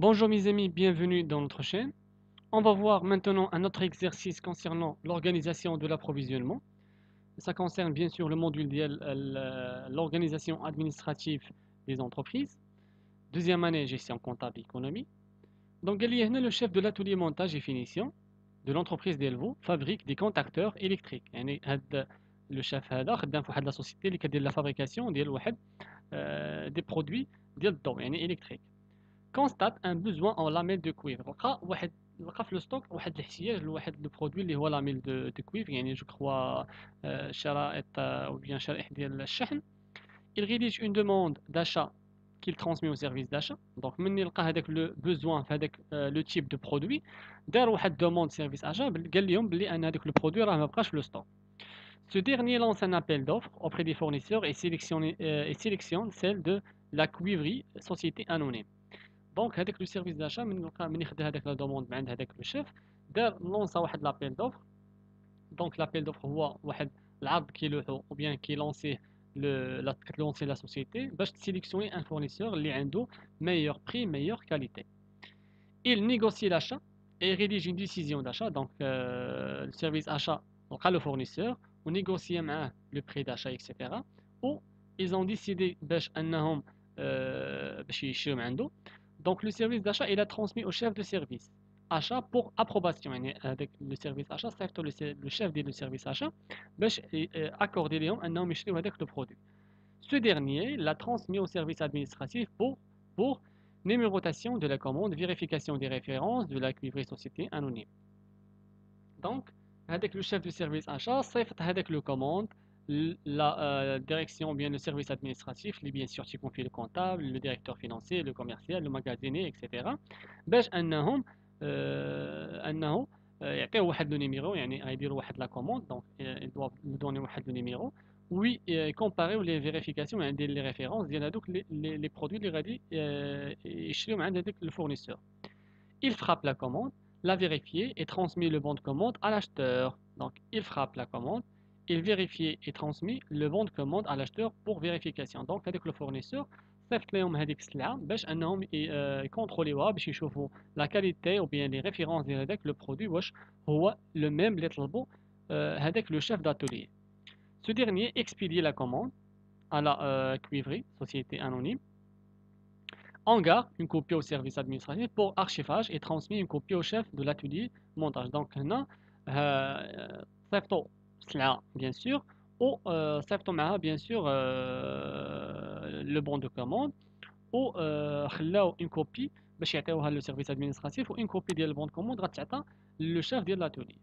Bonjour mes amis, bienvenue dans notre chaîne. On va voir maintenant un autre exercice concernant l'organisation de l'approvisionnement. Ça concerne bien sûr le module de l'organisation administrative des entreprises. Deuxième année, gestion comptable économie. Donc, il y a le chef de l'atelier montage et finition de l'entreprise d'Elvo fabrique des contacteurs électriques. يعني le chef هذا خدام في واحد la société اللي كدير la fabrication ديال واحد des produits ديال الضوء يعني électrique. Constate un besoin en lamelles de cuivre. لقى في الستوك واحد الاحتياج لواحد لو برودوي اللي هو لاميل دو كويفر يعني جو كخوا شرائط او بيان شرائح ديال الشحن. Il rédige une demande d'achat qu'il transmet au service d'achat. Donc مني لقى هذاك لو بوزوان في هذاك لو تيب دو برودوي دار واحد دوموند سيرفيس اجا قال لهم بلي ان هذاك لو برودوي راه ما بقاش في لو ستوك. Ce dernier lance un appel d'offres auprès des fournisseurs et sélectionne celle de la cuivrerie société anonyme. دونك هذاك لو سيرفيس داشا من خدا هذاك لا دوموند من عند هذاك لو شيف دار لونسا واحد لابيل دوفر. دونك لابيل دوفر هو واحد العرض كيلوحو او بيان كيلونسيه كتلونسي لا سوسيتي باش تسيليكسيوني ان فورنيسور اللي عنده meilleur prix meilleure qualité. Il négocie l'achat et rédige une décision d'achat. Donc le service achat لقى le fournisseur ونيغوسيا معاه le prix d'achat etc. و ils ont décidé باش انهم باش يشريو من عنده. Donc le service d'achat il a transmis au chef de service achat pour approbation. يعني هذاك le service achat صيفطوا le chef ديال le service achat باش accorder لهم انهم يشريو هذاك le produit. Ce dernier l'a transmis au service administratif pour numérotation de la commande, vérification des références de la cuivrerie société anonyme. Donc avec le chef du service achat صيفط هذاك le commande la direction ou bien le service administratif اللي bien sûr confie le comptable, le directeur financier, le commercial, le magasinier etc. باش انه يعطيه واحد لو نيميرو يعني غيديروا واحد لا كوموند. دونك ils doivent lui donner واحد لو نيميرو وي كومباريو لي فيريفيكاسيون يعني لي ريفيرونس ديال هذوك لي برودوي اللي غادي يشريو من عند هذاك الفورنيسور. Il frappe la commande, la vérifier et transmet le bon de commande à l'acheteur. Donc, il frappe la commande, il vérifie et transmet le bon de commande à l'acheteur pour vérification. Donc, avec le fournisseur, صيفط لهم هذيك السلعة باش انهم يكونتروليوها باش يشوفوا لا كاليتي او بيان لي ريفيرونس ديال هذاك لو برودوي واش هو لو ميم اللي طلبوا هذاك لو شيف d'atelier. Ce dernier expédie la commande à la cuivrerie, société anonyme, en garde une copie au service administratif pour archivage et transmet une copie au chef de l'atelier montage. Donc, هنا صيفطوا سلعة bien sûr و صيفطوا معها bien sûr le bon de commande و خلاو une copie باش يعطيوها لو سيرفيس ادمنستراتيف و une copie ديال البون de commande غتعطى لو شيف ديال l'atelier.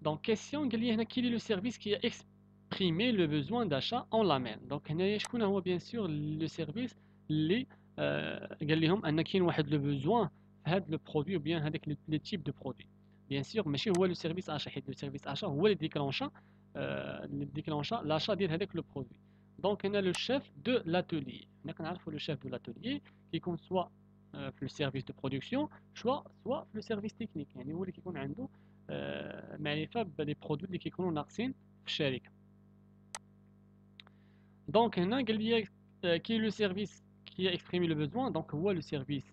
Donc question قال لي هنا quel est le service qui a exprimé le besoin d'achat en lamelle. Donc هنايا شكون هو bien sûr le service اللي قال لهم ان كاين واحد لو بوزوان في هذا لو برودوي او بيان هذاك لي تيب دو برودوي. بيان سور ماشي هو لو سيرفيس اشا حيت لو سيرفيس اشا هو اللي ديكلونشا لاشا ديال هذاك لو برودوي. دونك هنا لو شيف دو لاتوليي. هنا كنعرفوا لو شيف دو لاتوليي كيكون سوا في لو سيرفيس دو برودكسيون سوا في لو سيرفيس تكنيك يعني هو اللي كيكون عنده معرفه بلي برودوي اللي كيكونوا ناقصين في الشركه. دونك هنا قال لي كي لو سيرفيس qui a exprimé le besoin, donc هو le service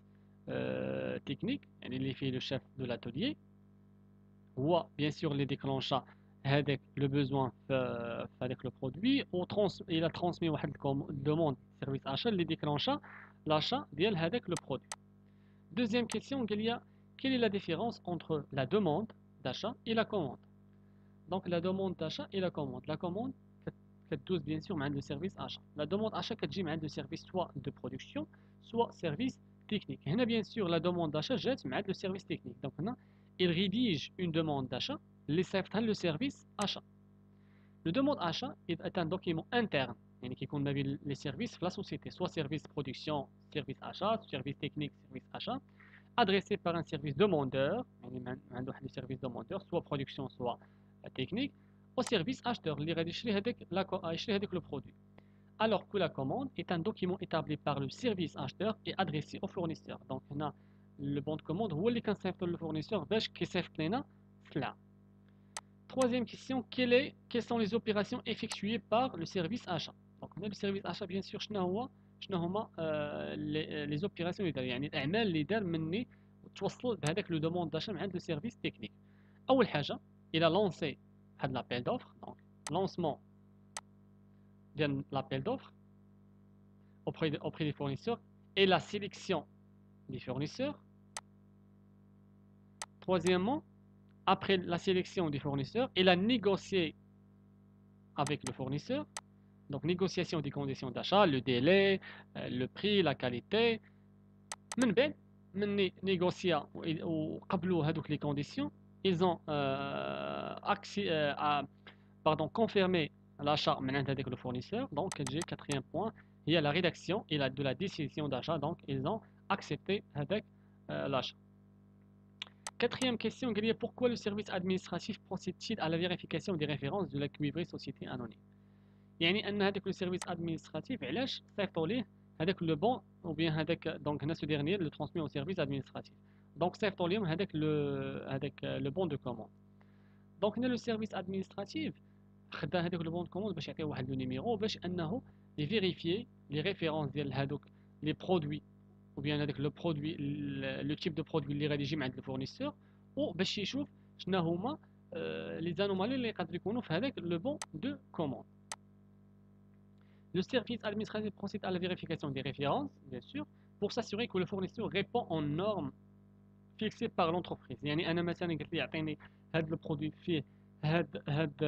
technique يعني اللي فيه le chef de l'atelier هو bien sûr اللي déclencha هذاك le besoin في هذاك le produit il a transmis واحد demande service achat اللي déclencha l'achat ديال هذاك le produit. Deuxième question قال لي quelle est la différence entre la demande d'achat et la commande. Donc la demande d'achat et la commande. La commande كتدوز bien sûr مع le service achat. La demande achat كتجي مع le service soit de production soit service technique. هنا bien sûr la demande d'achat جات مع le service technique. Donc هنا il rédige une demande d'achat اللي صيفطها le service achat. Le demande achat est un document interne يعني كيكون ما بين les services في la société soit service production service achat service technique service achat adressé par un service demandeur يعني عنده واحد le service demandeur soit production soit technique au service acheteur اللي غادي يشري هذاك le produit. Alors que la commande est un document établi par le service acheteur et adressé au fournisseur. Donc هنا le bon de commande هو اللي كنصيفطو للفورنيسور باش كيصيفط لنا السلعة. Troisième question, quelles sont les opérations effectuées par le service achat. Donc le service achat bien sûr شنو هو شنو هما لي زوبيراسيون اللي دار، يعني الاعمال اللي دار مني توصل بهذاك لو دوموند داشا من عند لو سيرفيس تكنيك. اول حاجه الى لونسي هاد لابيل دوفر، دونك lancement de l'appel d'offres auprès des fournisseurs et la sélection des fournisseurs. Troisièmement, après la sélection des fournisseurs, il a négocié avec le fournisseur. Donc, négociation des conditions d'achat, le délai, le prix, la qualité. من بعد من négocier وقبلوا هذوك les conditions, ils ont confirmé l'achat avec le fournisseur. Donc, j'ai quatrième point, il y a la rédaction et de la décision d'achat. Donc, ils ont accepté avec l'achat. Quatrième question, pourquoi le service administratif procède-t-il à la vérification des références de la cuivrée société anonyme? يعني ان هذاك لو سيرفيس ادمنستراتيف علاش صيفطوا ليه هذاك لو بون او بيان هذاك دونك هنا سو ديرنيير لو ترانسمي او سيرفيس ادمنستراتيف دونك صيفطوا لهم هذاك لو بون دو كوموند. دونك هنا لو سيرفيس ادمنستراتيف خدا هذاك لو بون دو كوموند باش يعطيه واحد لو نيميرو باش انه يفيريفيي لي ريفيرونس ديال هذوك لي برودوي او بيان هذاك لو برودوي لو تيب دو برودوي اللي غادي يجي من عند الفورنيسور، وباش يشوف شنو هما لي زانومالي اللي يقدروا يكونوا في هذاك لو بون دو كوموند. Le service administratif procède à la vérification des références, bien sûr, pour s'assurer que le fournisseur répond aux normes fixées par l'entreprise. يعني أنا مثلا قلت لي يعطيني هذا البرودوي فيه هاد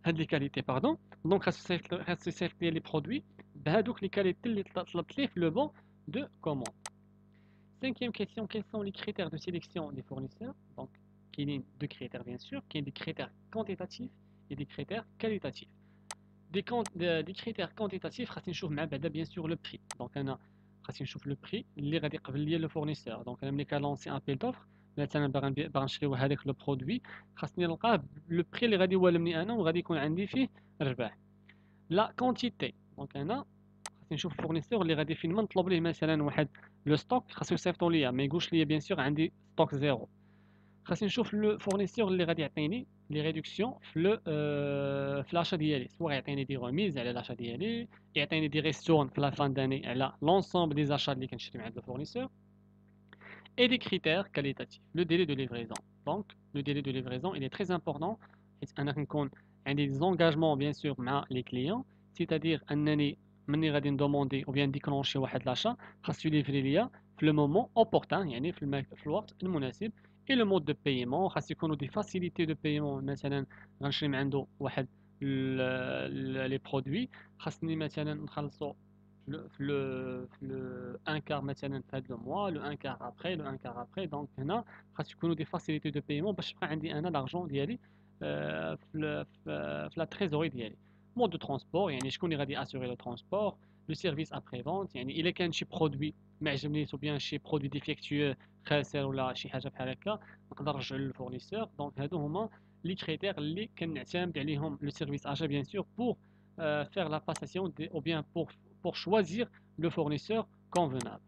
لي كاليتي باردون، دونك خاصو يصيفط لي برودوي بهذوك لي كاليتي اللي طلبت ليه في لو بون دو كوموند. Cinquième question, quels sont les critères de sélection des fournisseurs? Donc, il y a deux critères bien sûr, il y a des critères quantitatifs et des critères qualitatifs. Des critères quantitatifs, خاصني نشوف مع بعدا bien sûr le prix. Donc انا خاصني نشوف le prix اللي غادي يقبل لي le fournisseur. Donc انا ملي كنلونسي ان بيل دوفر مثلا باغي نشريو هذاك لو برودوي، خاصني نلقاه لو بري اللي غادي يوالمني انا وغادي يكون عندي فيه ربح. لا كونتيتي، دونك انا خاصني نشوف الفورنيسور اللي غادي فين ما نطلب ليه مثلا واحد لو ستوك خاصو يصيفطوا ليا، ما يقولش ليا bien sûr عندي ستوك زيرو. خاصني نشوف لو فورنيسور اللي غادي يعطيني لي ريدكسيون في لاشا ديالي، سواء يعطيني دي غوميز على لاشا ديالي، يعطيني دي ريستورن في لا فان داني على لونسومبل دي زاشا اللي كنشري مع هاد الفورنيسور. Et des critères qualitatifs, le délai de livraison. Donc, le délai de livraison, il est très important. أنا كنكون عندي des engagements bien sûr مع les clients, c'est-à-dire أنني مني غادي ندوموندي ou bien déclencher واحد l'achat خاصو يليفري ليا في le moment opportun، يعني في الوقت المناسب. Et le mode de paiement خاص يكونوا دي facilités de paiement، مثلا غنشري من عنده واحد لي برودوي خاصني مثلا نخلصو le un quart مثلا في هذا الموا، لو ان كار ابري، لو ان كار ابري. دونك هنا خاص يكونوا دي فاسيليتي دو بايمون باش يبقى عندي انا لارجون ديالي في لا تريزوري ديالي. مود دو ترونسبور، يعني شكون اللي غادي اسيوري لو ترونسبور. لو سيرفيس ابري فونت، يعني الا كان شي برودوي ما عجبنيش او بيان شي برودوي ديفيكتيو خاسر ولا شي حاجه بحال هكا نقدر نرجعو للفورنيسور. دونك هادو هما لي كريتير اللي كنعتمد عليهم لو سيرفيس اجا bien sûr pour faire la passation ou bien pour choisir le fournisseur convenable.